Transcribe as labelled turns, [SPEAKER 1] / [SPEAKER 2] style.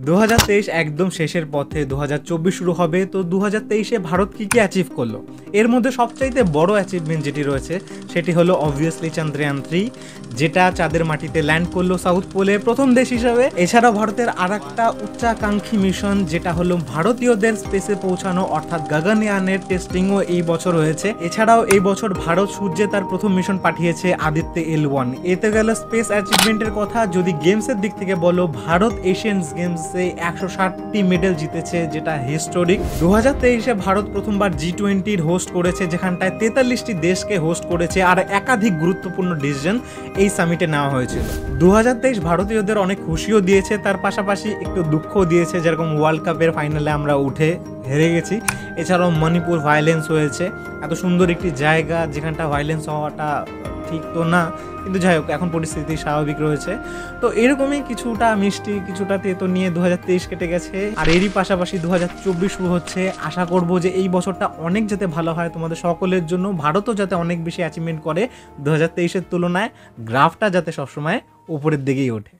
[SPEAKER 1] 2023 একদম শেষের পথে 2024 শুরু হবে। তো 2023-এ ভারত কি অ্যাচিভ করলো, এর মধ্যে সবচাইতে বড় অ্যাচিভমেন্ট যেটি রয়েছে সেটি হলো অবভিয়াসলি চন্দ্রয়ান 3, যেটা চাঁদের মাটিতে ল্যান্ড করলো সাউথ পোলে প্রথম দেশ হিসাবে। এছাড়াও ভারতের আর একটা উচ্চাকাঙ্ক্ষী মিশন যেটা হলো ভারতীয়দের স্পেসে পৌঁছানো, অর্থাৎ গগনয়ানের টেস্টিংও এই বছর হয়েছে। এছাড়াও এই বছর ভারত সূর্যে তার প্রথম মিশন পাঠিয়েছে আদিত্য L1। এতে গেল স্পেস অ্যাচিভমেন্টের কথা। যদি গেমসের দিক থেকে বলো, ভারত এশিয়ান গেমসে 160টি মেডেল জিতেছে, যেটা হিস্টোরিক। 2023-এ ভারত প্রথমবার G20-র হোস্ট করেছে, যেখানটায় 43টি দেশকে হোস্ট করেছে, আর একাধিক গুরুত্বপূর্ণ ডিসিশন এই সামিটে নেওয়া হয়েছিল। 2023 ভারতীয়দের অনেক খুশিও দিয়েছে, তার পাশাপাশি একটু দুঃখও দিয়েছে, যেরকম ওয়ার্ল্ড কাপের ফাইনালে আমরা উঠে হেরে গেছি। এছাড়াও মণিপুর ভায়োলেন্স হয়েছে, এত সুন্দর একটি জায়গা যেখানটা ভায়োলেন্স হওয়াটা ঠিক তো না, কিন্তু যাই হোক এখন পরিস্থিতি স্বাভাবিক রয়েছে। তো এরকমই কিছুটা মিষ্টি কিছুটা তেতো নিয়ে 2023 কেটে গেছে, আর এরই পাশাপাশি 2024 শুরু হচ্ছে। আশা করব যে এই বছরটা অনেক যাতে ভালো হয় তোমাদের সকলের জন্য, ভারতও যাতে অনেক বেশি অ্যাচিভমেন্ট করে 2023-এর তুলনায়, গ্রাফটা যাতে সবসময় উপরের দিকেই ওঠে।